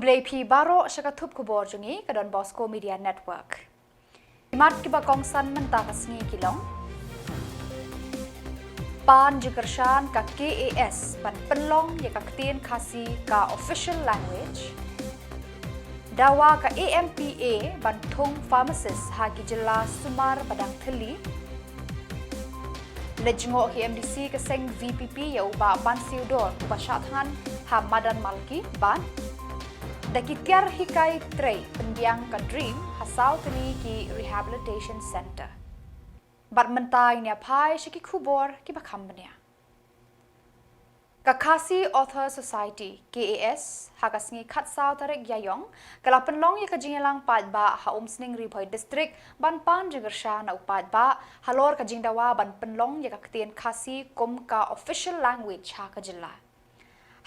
Blaypi baro syakatup Khuborjylla ke donbosco Media Network. Mat kiba kongsan mentah kasngi kilong. Pan jukershan ka KAS ban penlong ya ka ketien khasi ka official language. Dawa ka AMPA ban thong pharmacist hagi Jylla sumar badang theli. Lejngo ki MDC ke seng VPP ya uba ban siudor uba syathan ha madan malki ban. Dakitiar hikai trei pendiang ka dream hasau teli ki rehabilitation center. Bat mentai ni apai syaki Khubor ki bakambania. Khasi Author Society KAS hakasngi khatsau tarik Iaiong kala penlong ya ka Jylla pat ba ha umsning ribhoi district ban pan jigersha na upat ba halor ka jingdawa ban penlong ya ka ketien khasi kum ka official language ha ka Jylla.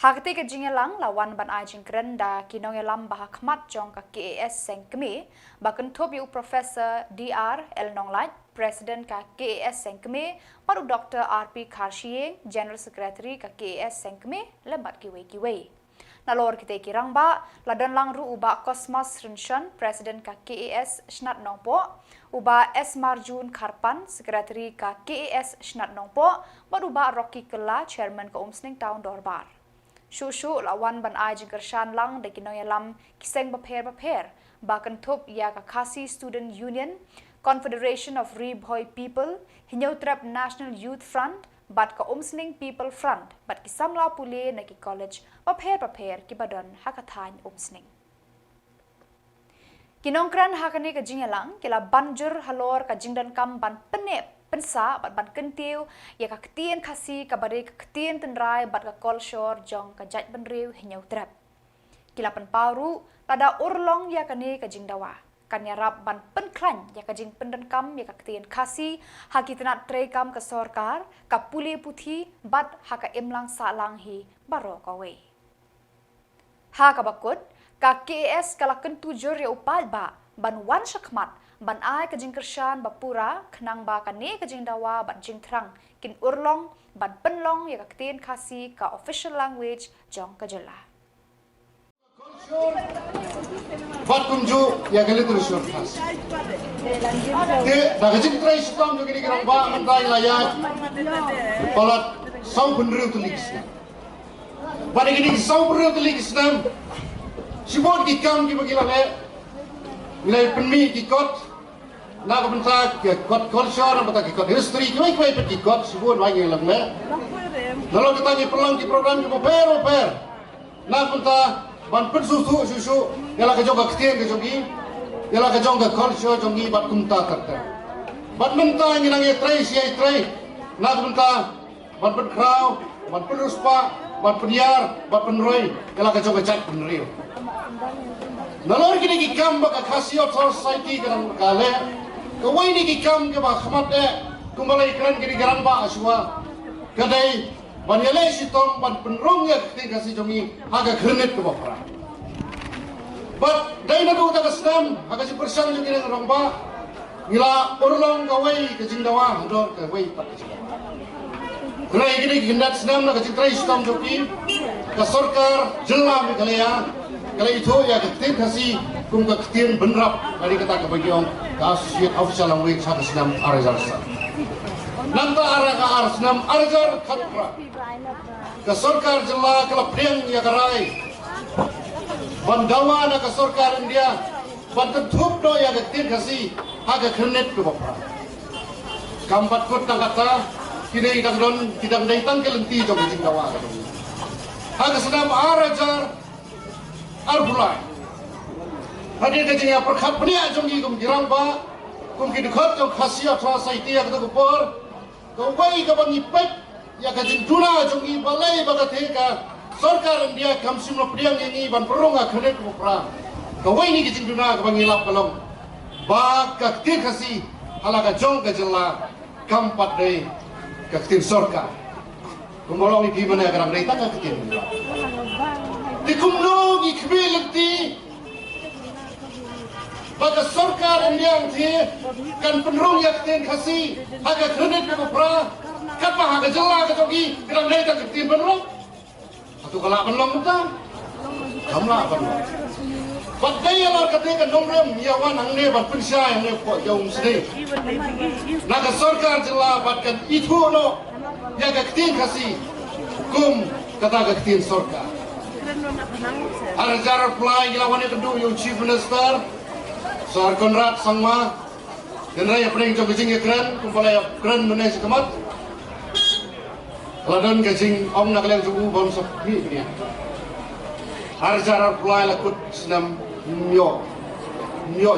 Hakati ke Jylla lawan ban ajing kerenda kinong yalam bah khmat jong ka KAS sengkme bakun top yu Professor DR Elnonglat President ka KAS sengkme paru Dr RP Kharshieng General Secretary ka KAS sengkme lebat kiwe nalor kita kirang ba ladan lang ru uba Cosmas Rinshon President ka KAS Shnat Nongpo uba S Marjun Kharpan Secretary ka KAS Shnat Nongpo baru ba Rocky Kella Chairman ka Umsning Town Dorbar. Shushu lawan ban aj gershan lang de kinoyalam kiseng bapher bakan thup ya ka Khasi Student Union Confederation of Ribhoi People Hinyautrap National Youth Front bat ka Umsning People Front bat ki Samla pule na ki college bapher ki badan hakathan Umsning kinongkran hakane ka Jylla kila banjur halor ka jingdan kam ban penep pensa bat ban kentiu ya ka ketien khasi ka bare ka ketien tenrai bat ka kolshor jong ka jaj benriu hinyau trap kila pen paru tada urlong ya kane ka jingdawa kan yarap ban penklan ya ka jing pendenkam ya ka ketien khasi haki tenat trekam ka sorkar ka pule puthi bat haka imlang salang hi baro ka we ha ka bakut ka KS kala kentujur ya upal ba ban wan shakmat ban ai ka jingkershan bapura khnang ba ka ne ka jingdawa ban jingthrang kin urlong ban penlong ya ka ketien khasi ka official language jong ka Jylla bat kunju ya galit rusyur khas de da ka jingtrai stam jo gini grang ba mandai layat palat sau benriu tulisna ba de gini sau benriu tulisna sibot ki kam ki bagila le nilai penmi ki kot na ko bentak kot culture na bentak kot history ki mai pet kot sibut wai ngelang le lalu kita ni pelang ki program ki per na bentak ban pen susu yala ka jong ka ketien ka jongi yala ka jong ka culture jongi bat kumta tarta bat menta ngilang ye trai si trai na ko bentak ban pen krau ban pen ruspa ban penyar ban penroi yala ka jong ka chat penriu nalor kini ki kam ba ka Khasi Author Society kan kale kawai ni ki kam ke ba khmat e kumbalai kran kini garan ba aswa kadai banyale sitom ban penrong ya kiti kasi jongi haga khrenet ke bapra but dai na du ta kasnam haga si persang jo kini rong ba ngila urlong kawai ke jingdawa dor ke wai pat krai kini gindat snam na ka jingtrai sitom joki ka sarkar Jylla Meghalaya kalau itu ya ketien khasi kum ka ketien benrap dari kata kebagian kasih official language hak senam arzar sa nanta ara senam arzar khatra ka sarkar Jylla kala priang ya karai bandawa na ka sarkar India bantu thup do ya ketien khasi hak khrenet ke bapra kampat kot na kata kini dangdon tidak daitang kelenti jong jingdawa hak senam arzar Arbulai. Hadir ke jengya perkhat penia jongi kum girang ba kum ki dekhat jong Khasi Author Society ya ka Khubor ko wai ka bangi pet ya ka jinduna jongi balai ba ka the ka sarkar India kam simno priang ni ban peronga khanet ko pra ko wai ni ki jinduna ka bangi lap kalong ba ka ti khasi hala ka jong ka Jylla kam pat dei ka tin sarkar kumolong ni mana garang dei tak ka tin di kumno gi khbelti baka sarkar India thi kan penrong yak ten khasi haga khrenet ko pra kapa haga Jylla ka jogi gran dei tak tin penrong atu kala penlong ta Samla banwa. Badai alar kate ka nomrem yawan hangne bat pinsya hangne ko yaung sini. Naga sarkar Jylla batkan itu no ya gaktin khasi kum kata gaktin sarkar. Arjar apply ilawan itu yung chief minister Sar Konrad Sangma dan raya pening jom gajing ekran kumpulai ekran menes kemat. Ladan gajing om nak liang jubu bon sepi ni. Arjar apply lakut senam myo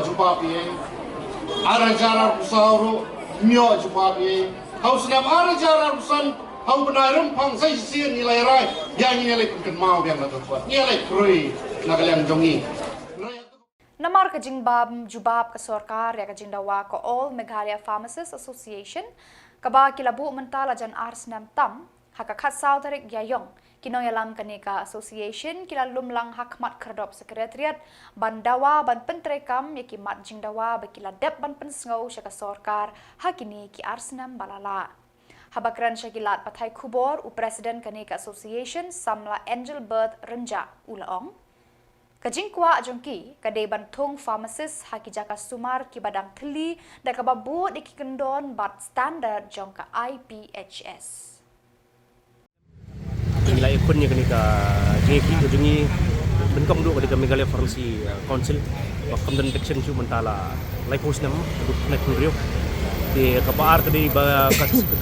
jupa piye. Arjar usauru myo jupa piye. Hau senam arjar usan hau benar rempang saya sien nilai rai yang nilai pun mau yang nak buat nilai krui nak liang jongi. Namar kajing bab jubab ke sorkar ya kajing dawa ko all Meghalaya Pharmacists Association kaba kilabu mentala jan arsnam tam haka khasaw tarik Iaiong kinoy alam kanika association kilalum lang hakmat kerdop sekretariat bandawa ban pentrekam yaki mat jing dawa bakila dep ban pensngau syaka sorkar hakini ki arsnam balala habakran syakilat patai Khubor u presiden kanika association Samla Angel Birth Renja Ulaong Kajing kuah jongki kadai bantung pharmacist haki jaka sumar ki badang teli dan kababu di kendon bat standard jongka IPHS. Nilai ekonnya kenika jengi jengi benkong dulu ketika Meghalaya Pharmacy Council wakam dan detection cuma mentala like host nama untuk naik kurio di kabar tadi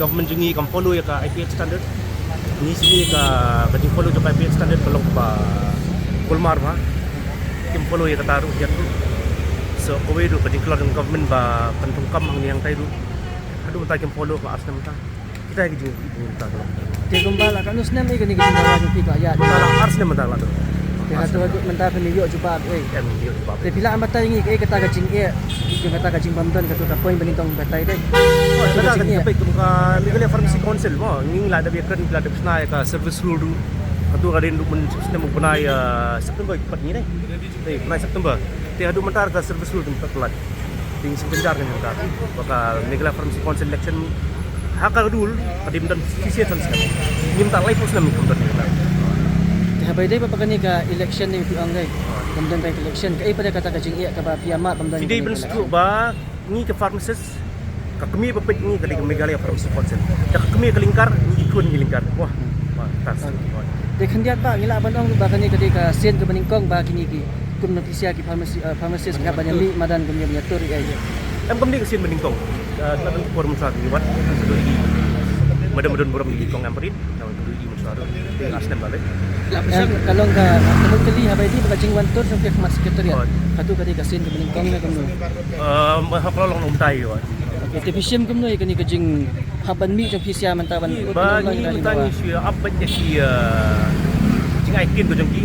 government jengi kam follow ya ka IPH standard ni sini ka kajing follow ke IPH standard kalau ka Kulmar mah kim follow ya kata ruh yang tu so kowe du kajing keluar dengan government ba pentung kam yang tai du aduh tak kim follow ka asnam ta kita lagi jengi ta Dia gembala kan usnam ni kini kita dawa jupi ka ya. mentala asnam mentala tu Dia tu mentah kini yo jupa em yo bab Dia bila amata ingi kata gajing dia kata gajing pamdan kata ka poin benintong batai dai. Ada kan sampai ke muka Meghalaya Pharmacy Council mo nging la da biakan bila da bisna ka service rule du atu kadin du men sistem benai September 4 ni dai benai September te adu mentar ka service rule tempat pelat ting sebenjar kan mentar bakal Meghalaya Pharmacy Council election hakal dul kadim dan sisi tan sekali minta live pun nama kemudian Dia habai dai papakani ka election ni piang dai. Kemudian kai election kai pada kata gajing ka ba piamat pamdan. Tidak bersetuju ba ni ke pharmacist ka kami bepet ni kali ke Meghalaya Pharmacy Council dak kami ke lingkar ni ikut ni lingkar wah tas Dia khandiat ba ngila bandong ba kani ka sen ke beningkong ba kini ki kum notisia ki pharmacist ka banyak mi madan kum nya tur ai. Em kami kesin meningkong tentang forum saat ini buat mudah-mudahan beram di kong amperin kalau dulu di musara di asnem balik Kalau ka temu kali habai di gajing wantur sampai khmat sekretariat. Katu kadi ka sen ke beningkong na kum. kalau long umtai yo Television kum noi kani gajing haban mi jong pisia mantawan. bagi tanya si apa jadi jingai kin tu jengki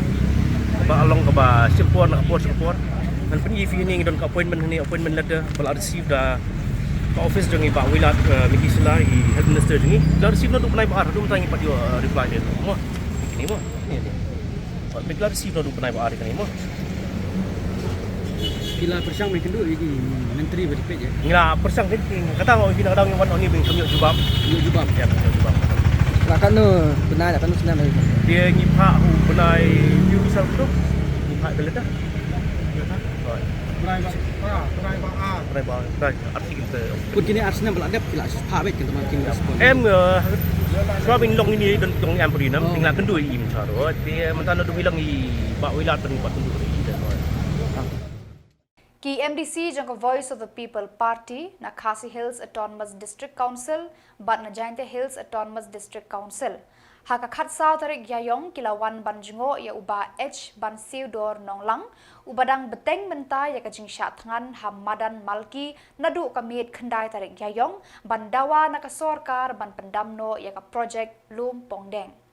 ba along ka ba sempor nak sempor kan pergi ni don appointment letter bal receive da office jangi Pak Wilat Meghalaya i health minister jangi dah receive no duk nai bar dum tangi pat yo reply dia mo ini mo ni Pak Meghalaya receive no duk nai bar kan mo Bila persang mai kendu lagi menteri berdekat je. ngira persang kata mau bina kadang yang oni bing kami jubab Yo jubab. ya jubab Rakan no benar kan no senam lagi. dia ngipa benai view misal tu ngipa belada artikel tu Pun kini Arsenal beladap kila pha bet kan makin respon. em sebab ini long ini dan long yang beri nam tinggal kendui i mencaro dia mentana du bilang i Pak Wilat dan Pak Tundu i dan Ki MDC jangka Voice of the People Party na Khasi Hills Autonomous District Council bat na Jainte Hills Autonomous District Council haka khatsaw tarik Iaiong kilawan banjungo ya uba H ban Siudor Nonglang ubadang beteng menta ya kajing syatngan Hamadan Malki nadu kamit kendai tarik Iaiong bandawa na kasorkar ban pendamno ya ka project Lum Pongdeng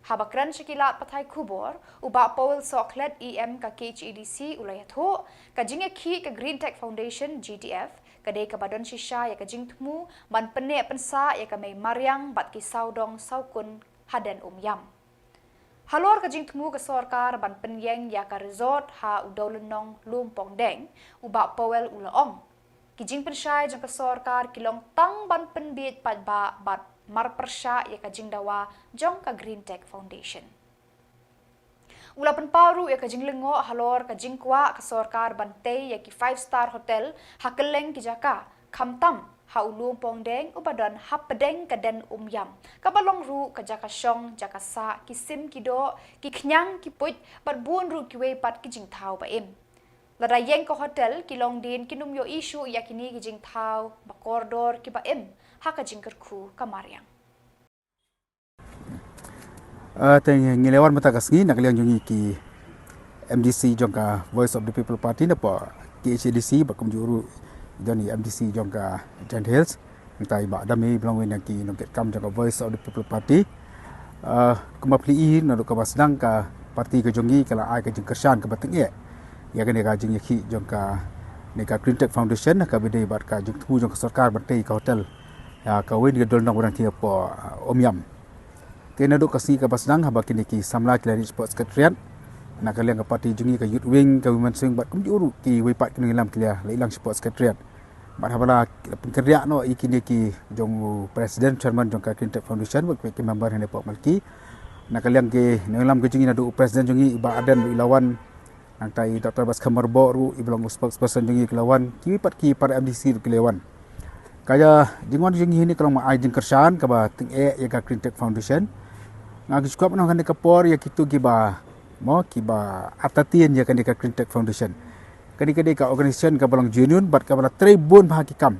habakran syakilat patai Khubor uba Paul Soklet EM ka KHEDC ulayatho kajing ki ka Green Tech Foundation GTF kadai ka badon shisha ya kajing temu ban pene pensa ya ka may Maryang bat ki saudong saukun haden yam. Halor kajing temu ke sorkar ban penyeng ya ka resort ha udolunong Lum Pongdeng uba Powell Ulaong. Kijing pensyai jang ke sorkar kilong tang ban penbit padba bat mar persya ya kajing dawa jong ka Green Tech Foundation. Ulapan paru ya kajing lengo halor kajing kwa kasorkar bantay ya ki 5-star hotel hakeleng ki jaka kamtam haulung pongdeng ubadan hapedeng kaden umyam kabalong ru kajaka syong jakasa kisim kido ki knyang ki puj bat buon ru ki we pat ki jing thau ba im ladayeng ko hotel kilong din kinum yo isu yakini ki jing thau bakordor ki ba im hakajing kerku kamaryang Teng ngilewan mata kasngi nak liang jungi ki MDC jongka Voice of the People Party napa KHDC bakum juru joni MDC jongka Giant Hills entai ba dami belong wen ki nongket kam jongka Voice of the People Party kuma pli na ka basdang ka parti ke jongi kala ai ke jengkersan ke bateng ye ya ke ka jeng ki jongka neka Green Tech Foundation ka bede bat ka jeng tu jongka sarkar batei ka hotel ya ka wen ke dol nang orang tia po omyam kena duk kasih ke basdang haba kini ki Samla ki Sports Secretariat nak kalian ke parti jungi ke youth wing ke women swing bat kumjuru ki wipat kini lam kelia leilang Sports Secretariat bat habala pengkerja no ikini ki jong presiden chairman jong ka Green Tech Foundation bat ki member hene pok malki nak kalian ke lam ke jungi nadu presiden jungi ba aden ilawan nang tai Dr. Bosco ru iblong spokesperson jungi kelawan ki wipat ki para MDC kelawan kaya jingon jungi ni kalau ai jing kersan ka ba ting ya ka Green Tech Foundation ngagi skuap no kan kapor ya kitu giba mo kiba atatian ya kan ka Green Tech Foundation kan ka organisation ka balang genuine bat ka bala tribun bahagi kam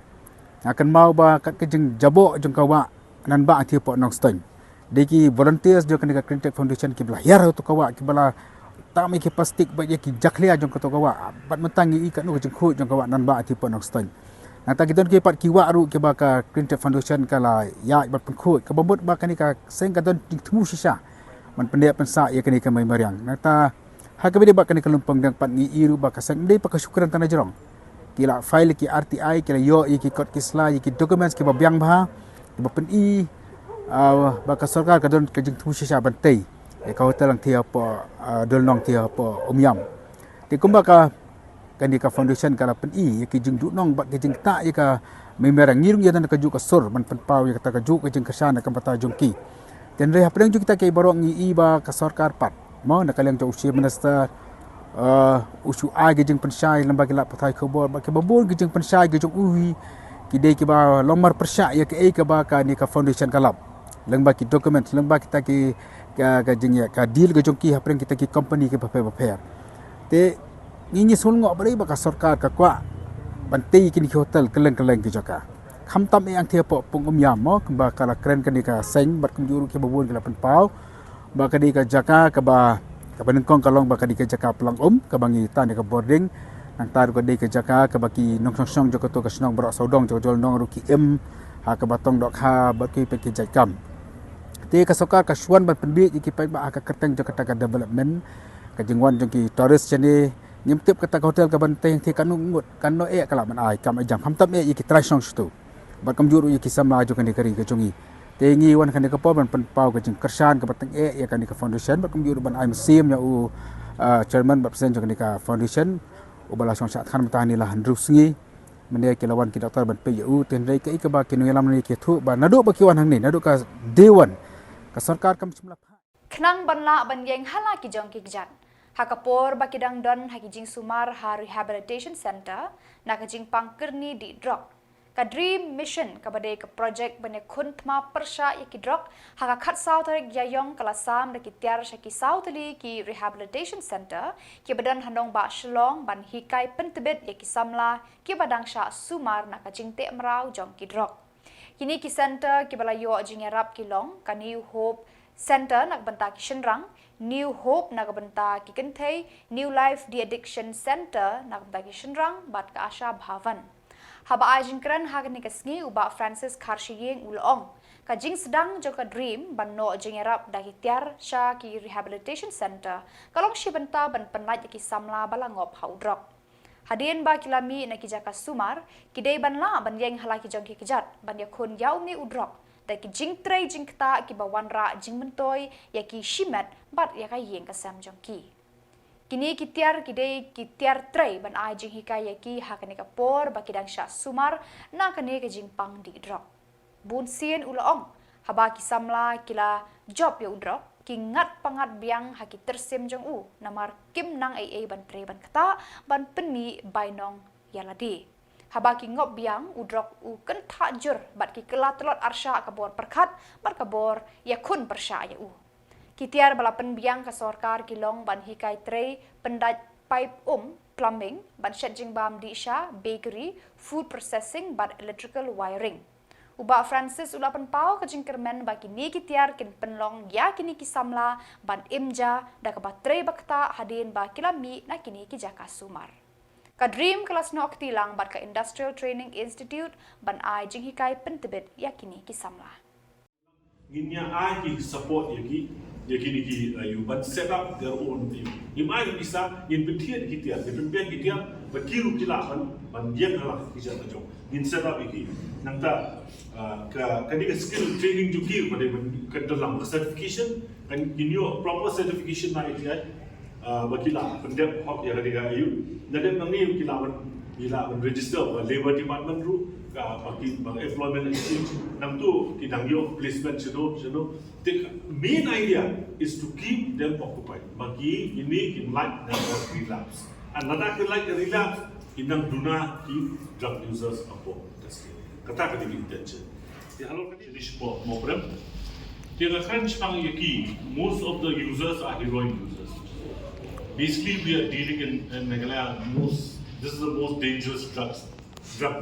akan mau ba kat kejeng jabok jong kawa nan ba athi po nong steng deki volunteers jo kan ka Green Tech Foundation ki bala yar to kawa ki bala tami ki plastik ba ya ki jaklia jong ka to kawa bat mentangi ikat no jeng khu jong kawa nan ba athi po nong steng nata kita ki pat kiwa ru ke ba ka Green Tech Foundation kala ya bat penkhut ka bobot ba kan ka seng ka don temu sisa man pendek pensa ya kan ka mai mariang nata ha ka bede ba kan ka lumpang dang pat ngi iru ba ka seng dei pa ka syukuran tanah jerong kila file ki RTI kila yo ki kod kisla ki documents ki ba biang ba ba pen i ba ka sarkar ka don ka jing temu sisa bantai ka hotel ang tia po dol nong tia po omyam ti kumba ka kan di ka foundation kala pen i ki jing du nong ba ki jing ta ya ka memberang ngirung ya dan ka ju ka sur man pen pau ya ka ka ju ka jing kesana ka pata jongki dan re hapeng ju kita ke borong ngi i ba ka sarkar pat mo na kaleng jo usia minister usu ai ki jing pensai lembaga la patai khubor ba ke babul ki jing pensai ki jong uhi ki dei ki ba lomar persya ya ke ka ba ka ni ka foundation kalap lengba ki document lengba kita ki ka jing ya ka deal ka jongki hapeng kita ki company ki ba pa te ngi sul ngok bari baka sarkar ka kwa bantai kini hotel keleng-keleng ki jaka khamtam yang thia po pung yam mo ba kala kren kani ka seng bat kumjuru ki babun kala penpau ba kadi ka jaka ka ba ka benengkong kalong ba kadi ka jaka pelang ka bangi tan ka boarding nang tar ko dei ka jaka ka baki nong song joko to ka snong bro saudong jol nong ru ki em ha ka batong dok ha ba ki pe ki jakam te ka sarkar ka swan bat penbi ki pe ba ka kerteng jaka ka development ka jingwan jong ki tourist chani nyemtip kata hotel ka banteng thi kanu ngut kanu kala man ai kam jam hamtam ki trai song stu ba kam juru ki Samla jo kan kari ka jongi te ngi wan kan ka po ban pan pau ka jing kersan ka bateng ya kan ka foundation ba kam juru ban ai museum ya u chairman ba presiden jo kan ka foundation u bala song sat khan matani lah handrus ngi mende ki lawan ki doktor ban pe u ten rei ka ba ki nu lam ni ki thu ba nadu ba ki wan hang ni nadu ka dewan ka sarkar kam chimla Knang banla banyeng hala ki jong ki jan Hakapor bakidang don hakijing sumar ha rehabilitation center nakajing pangkerni di drop ka dream mission kabade ka project bane kuntma persha ki drop haka khat south Iaiong kalasam da kitiar shaki southli ki rehabilitation center ki badan handong ba Shillong ban hikai pentebet ki Samla ki badang sha sumar nakajing te mrau jong ki drop kini ki center ki balayo jing yarap ki long ka New Hope Center nak benta ki Shenrang New Hope nak benta ki Kentei New Life De-Addiction Center nak benta ki Shenrang bat ka Asha Bhavan haba ajin kran hagni kasngi uba Francis Khuborjylla ulong ka jing sedang joka dream ban no jing erap da tiar sha ki rehabilitation center kalong shi benta ban penat ki Samla balangop haudrok hadien ba kilami na ki jaka sumar ki dei ban la ban yeng hala ki jong ki kijat ban yakun yaum ni udrok da ki jing trei jing kta ki bawan ra jing mentoy ya ki shimet bat ya ka yeng ka sam jong ki kini ki tiar trei ban ai jing hikai ya ki hakane ka por ba kidang sha sumar na kane ka jing pang di drop bun sien ulong haba ki Samla kila job ya udrok kingat pangat biang haki tersim jong u namar kim nang AA ban tre ban kata ban penmi bainong yaladi. Haba ki ngop biang udrok u ken tajur bat ki kelat telot arsha kabor perkat bat kabor yakun persya ya u. Kitiar balapan biang ka sorkar kilong ban hikai tre pendaj pipe plumbing ban shetjing bam disha bakery food processing bat electrical wiring. Uba Francis ulapan pau ka jingkermen bagi ni kitiar kin penlong ya kini ki Samla ban imja da ka batre bakta hadin ba kilami na kini ki jaka sumar. Ka dream kelas no oktilang bat ka Industrial Training Institute ban ai jinghikai pentebet ya kini ki Samla. Ginya ai ki support yaki ni you but set up their own team. Imai bisa in petian kitiar, di pembian kitiar berkiru kilapan ban yen halah kisah tajong. In set up iki. Nangta kadang skill training juga pada dalam certification kan inyo proper certification na itu wakila pendep hok ya kadang ayu nadem nang ni wakila register labor department ru bagi employment exchange nang tu kidang yo placement jono the main idea is to keep them occupied bagi ini in like dan relapse another like relapse inang duna ki drug users apa kata ketika intention. Di halal kan jadi sebuah problem. Dia kan sekarang yaki most of the users are heroin users. Basically, we are dealing in Meghalaya. This is the most dangerous drug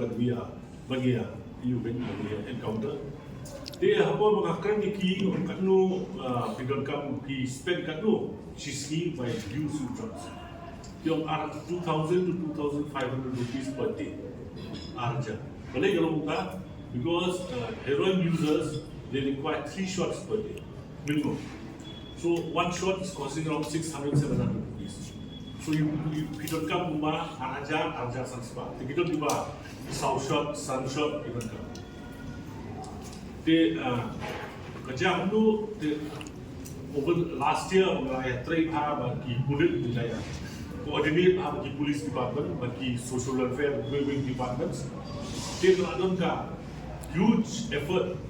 that we are bagi you encounter. Dia apa mengakan yaki orang kanu pidon kam ki spend kanu shiski by use of drugs. Yang are 2,000 to 2,500 rupees per day. Arja. Boleh kalau buka, because heroin users they require 3 shots per day minimum. So one shot is costing around 600-700 rupees. So you don't come rumah arja sanspa. Kita tiba south shot, sun shot even come. They kerja itu over last year mengenai trade bagi kulit Jylla. Coordinate bagi police department, bagi social welfare departments. Dia melakukan huge effort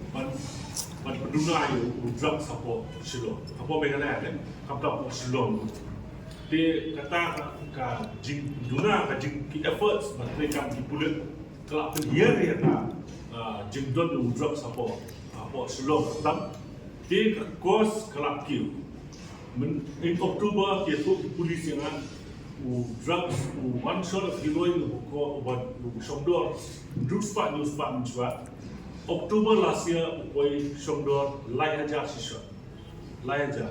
pendunai drug support Shillong. Apa Meghalaya kan? Kapal Shillong. Dia kata pendunai efforts mereka dipulit kelak penyiar dia jengdon drug support Shillong tetap dia kos kelak kill. In Oktober dia tu polis yang drugs one shot of heroin buat Shongdor drug spot mencuat Oktober last year boy Shongdor lai aja shot lai aja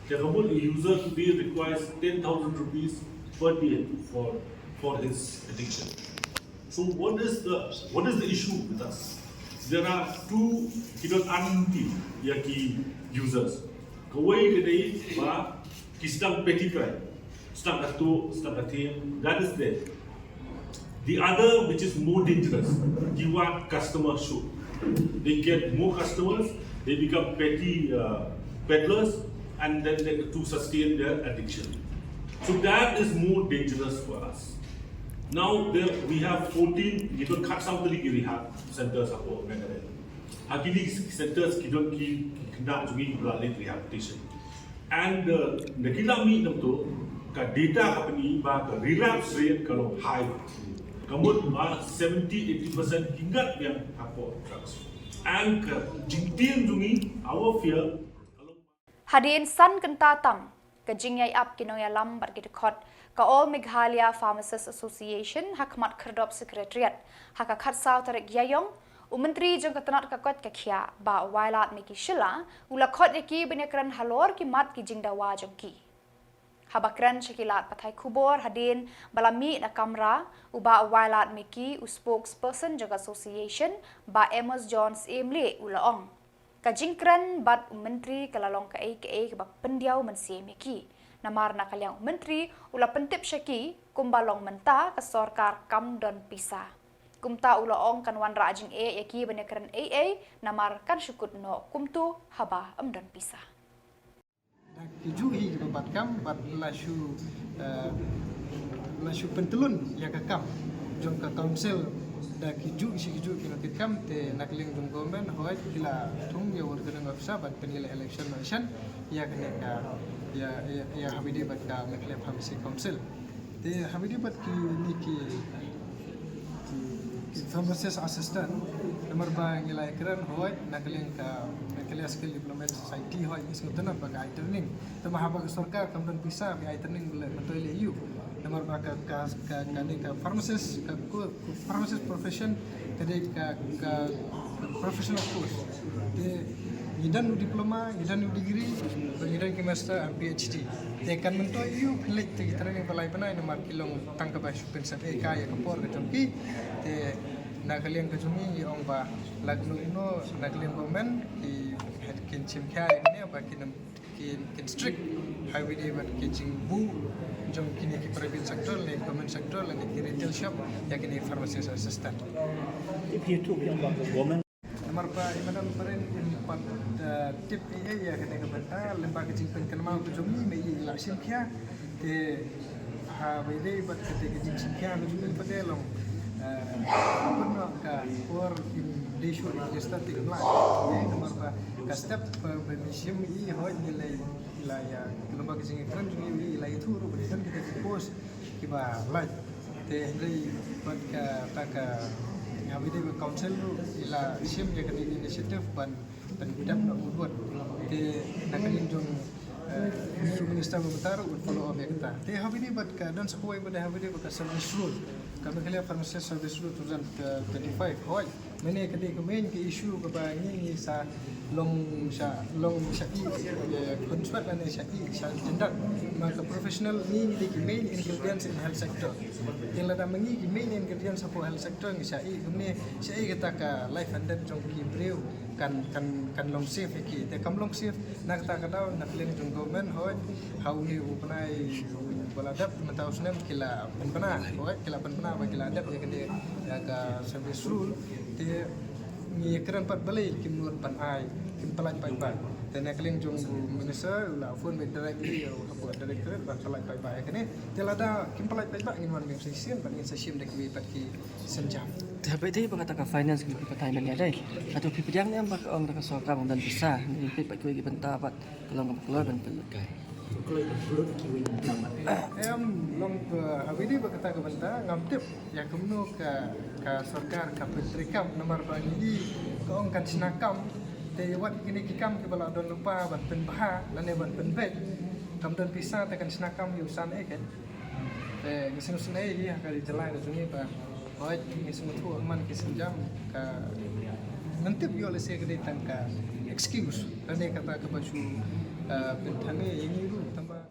the user today requires 10,000 rupees per day for his addiction. So what is the issue with us? There are two kidon anti yaki users kawai kedai ba kisdang petty crime start that is there. The other, which is more dangerous, you want customer show. They get more customers, they become petty peddlers, and then to sustain their addiction. So that is more dangerous for us. Now we have 14 kita cut some rehab centers apa Meghalaya. Hakili centers kita kena juga rehabilitation. And nakila mi tu ka data company ba ka relapse rate kalau high kamut 70-80% hingga yang apa drugs and ka jingtin jungi our fear Hadin san kentatam ka jingyay ap kinoya lambat gitukot ka All Meghalaya Pharmacists Association hakmat kerdop secretariat haka khatsau tarik Iaiong Menteri jong katanat kakot kakya ba wailat miki Shilla ulakot yaki benyakran halor ki mat ki jingdawa jongki Habakran syakilat patai Khubor hadin balami na kamera uba wailat miki spokesperson jaga association ba Amos Jones Emle ulaong. Kajingkran bat menteri kalalong ka ba pendiaw mensie miki. Namar na kalyang menteri ula pentip syaki kumbalong menta ka sorkar kam don pisa. Kumta ulaong kanwan rajing yaki banyakan AA namar kan syukut no kumtu haba don pisa. Tujuhi keempat kam bat lasu pentelun ya kakam jong ka council da kiju isi kiju kilo kikam te nakling dum government hoy kila tung ya warga dengan bisa bat penilai election nation ya kene ka ya habidi bat ka Meghalaya Pharmacy Council te habidi bat ki ni ki pharmacist assistant nomor ba ngilai keren hoy nakling ka Meghalaya Skill Development Society hoy is ngutana ba ka training te mahaba sarkar kamdan bisa bi training bele mentoi NEHU nomor ba ka pharmacist pharmacist profession kade ka professional course te idan diploma idan degree idan ke master and PhD te kan mentoi NEHU klik te training balai panai nomor kilong tangka ba pensa ka ya Khubor ke tongki te nakalian ke jumi ong ba lagno ino nakalian government ki head kin chim khay ne ba kin strict highway day ba kin ching bu jom kini ki private sector le government sector le ki retail shop ya kini pharmacist assistant if you took yang government nomor ba imadan paren pat tip ya kene ka banta lemba ke ching pen kan ma ke jumi me yi la sim kya te ha be day ba ke ching sim kya me jumi pa de long puno ka or in desho static plan nomor ba ka step permission yi hoy nilai ilaya lomba kising kan jungi ilaya tu ru kan kita post kiba like te dei pat ka taka habide be council ru ila sim je kan initiative ban dam no buat te nakalin jong minister betar follow up kita te habide bat ka dan sesuai pada habide ka service rule kami Meghalaya Pharmacy Service Rule 2025 hoy mene kadi ko main ke issue ka ba ni sa long sya i konsep dan sya i sya tindak maka professional ni di main ingredients in health sector yang lada mengi main ingredients for health sector ni sya i kemne sya i kita ka life and death jong ki breu kan long safe ki te kam long safe nak ta ka daw nak leng jong government hoy how ni upanai baladap mentau sunem kila penpena hoy kila penpena ba kila adap ya kene ya ka service rule te ni keren pat balai kim nur pan ai kim pelaj pai pai dan nakling jong minister la phone be directly apa director ban pelaj pai pai kene telada kim pelaj pai pai ngin wan mem session ban ngin session dek wi pat ki senjam tapi dia berkata ka finance ki patai men ada atau pipidang ni ambak ong ka soka bang dan bisa ni pip ku gi benta pat kalau keluar ban pelukai em long habidi berkata ke benda ngamtip ya kemno ka sarkar ka petrikam nomor bagi ko ong kan sinakam te wat kini kikam ke bala don lupa ban pen baha lane ban pen bet kam don pisa te kan sinakam yu san e kan te ngising sunai hi ka di Jylla ke suni ba hoy ngising tu man ke senjam ka ngantip yo le se ke datang ka excuse lane kata ke baju penthane ini ru tamba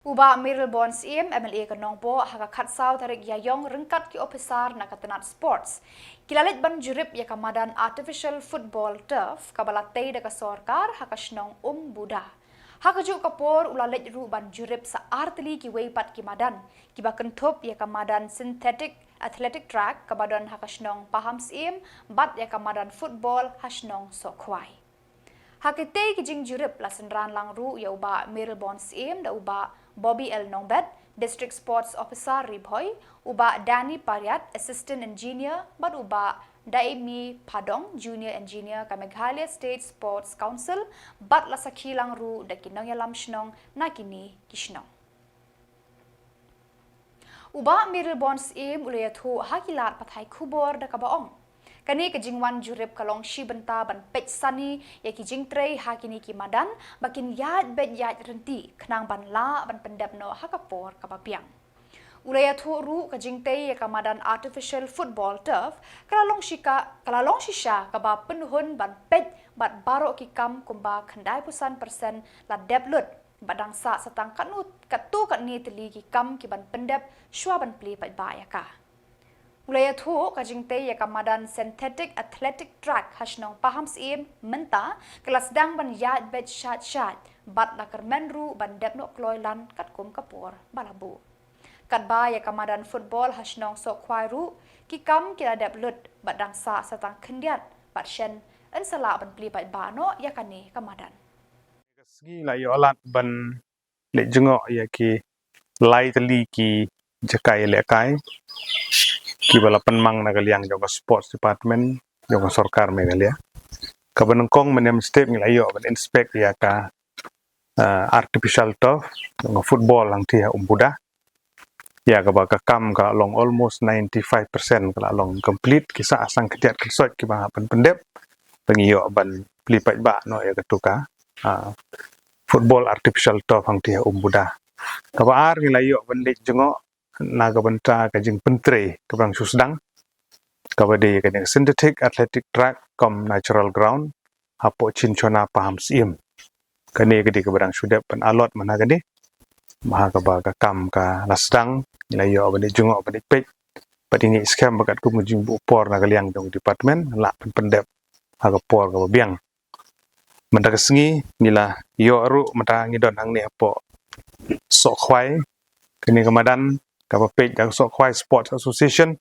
Uba Mirror Bonds MLA kanong po haka katsaw tarik Iaiong rengkat ki officer na katanat sports. Kilalit ban jurip ya kamadan artificial football turf kabalatay da kasorkar haka shnong Buda. Haka ju kapor ulalit ru ban jurip sa artili ki waypat ki madan. Kiba kentup ya kamadan synthetic athletic track kabadan haka shnong pahams bat ya kamadan football hasnong sokwai. Hakitay ki jing jurip lasenran lang ru ya uba Mirror Bonds da uba Bobby L. Nongbet, District Sports Officer Ribhoy, uba Danny Pariat, Assistant Engineer, but uba Daimi Padong, Junior Engineer ka Meghalaya State Sports Council, but la sakilang ru da kinong yalam shnong na kini kishnong. Uba Mirror Bonds ulayat hu hakilat patay Khubor da kabaong. Kani kejingwan jurip kalong shi benta ban pech sani ya kijing trei hakini ki madan bakin yad bet yad renti kenang ban la ban pendap no hakapor kapapiang. Ulaya ru kejing tei ya kamadan artificial football turf kalalong shisha kaba penuhun ban pech bat baro ki kam kumba khandai pusan persen la deblut badang sa satang kanut katu katni teli ki kam ki ban pendap shwa ban pli pat ba ya ka. Ulaya tu kajing te ya kamadan synthetic athletic track hasnong pahams menta kelas dang ban yad bet shat bat la kermenru ban depno kloilan kat kum kapor balabu. Kat ba ya kamadan football hasnong sok kwairu ki kam kila deplut bat dang sa satang kendiat bat shen en sala ban pli bat ba no ya kani kamadan. Segi la yo alat ban le jengok ya ki lai tali ki jakai le kai bala penmang nagaliang jong sports department jong sarkar Meghalaya kabanengkong menem step ngilayo ben inspect ya ka artificial turf jong football lang tia umbuda ya ka baka kam ka long almost 95% ka long complete kisah asang ketiat kesot ki ba pendep pengiyo ban plipat ba no ya ketuka football artificial turf hang tia umbuda kabar ngilayo bendik jengo naga benta ka jing pentre ka bang susdang kabadi ka jing synthetic athletic track kom natural ground hapo cinchona paham sim kani gedi ka barang sudap pen alot mana gedi maha ka ba ka kam ka lasdang ngilayo bendik jengo bendik pek pati ni scam bakat ku mujing bu por naga liang dong department la pen pendep aga por ka biang mendak sengi nila yo ru mata ngidon hang ni apo sok khwai kini kemadan kapa page yang sok khwai sports association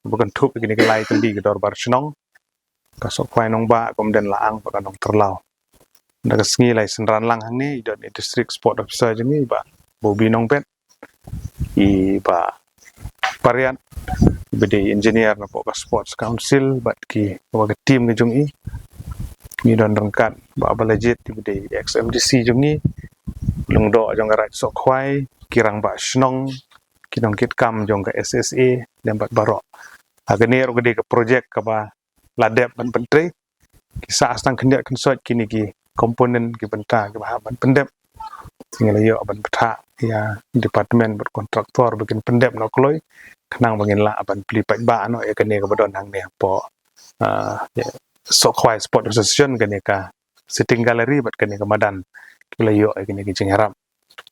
bukan tup kini kelai tendi ke dor bar Shillong ka sok khwai nong ba kemudian laang pa nong terlau ndak sengi lai senran lang hang ni dot district sport officer jeni ba bobi nong pet I ba parian bede engineer na po ka sports council bat ki wa team ni jung ni don rengkat ba balajit bede XMDC jung ni lungdo jong garai sok khwai kirang ba Shillong kinong kit kam jong ka SSA lembat barok agane ro gede ka project ka ba ladep ban pentre kisah astang kendak kensot kini ki komponen ki benta ki ba ban pendep tinggal yo ban betha ya departemen berkontraktor bikin pendep no kloi kenang bangin la ban plipat ba no ya kene ka badon hang ne po sok khwai sport association kene ka sitting gallery bat kene ka madan kila yo kene ki jingharap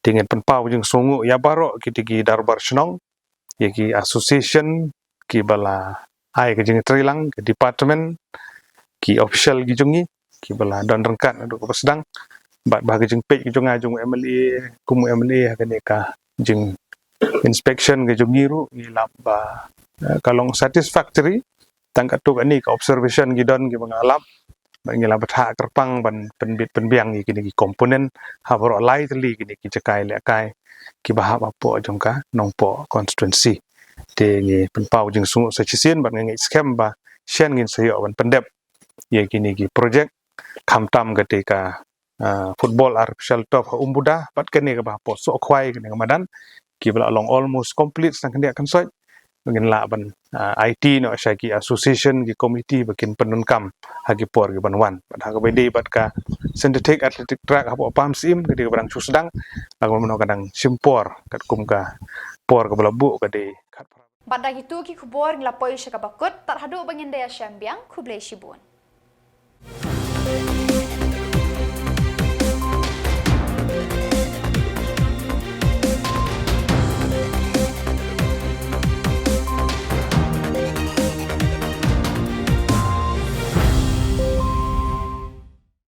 tingin penpau jing sungu ya barok kitigi darbar Shillong ya ki association ki bala ai ke jing trilang ke department ki official gi jungi ki bala don rengkat aduk ke sedang bat bahagi jing page ki jung ajung MLA kumu MLA kene ka jing inspection ke jungi ru ngilap ba kalong satisfactory tangkat tu ni ka observation gi don gi mengalap ngila betha kerpang ban penbit penbiang gi kini ki komponen habro lai teli kini ki cekai le kai ki bahap apo jongka nongpo constituency te ngi penpau jing sungu sachisin ban ngi scam ba shen ngin sayo ban pendep ye kini ki project khamtam ketika football artificial turf umbuda bat kene ka bapo so khwai kene madan ki bala long almost complete sang kendia kan soi ngin la ban IT no syaki association ki committee bikin penunkam hagi por ki banwan bat ha bede bat ka synthetic athletic track hapo pam sim gede barang susdang lagu meno kadang simpor kat kum ka por ka balabu gede Banda gitu ki Khubor ngelapoi syakabakut tak hadu bangin daya syambiang kublai shibun.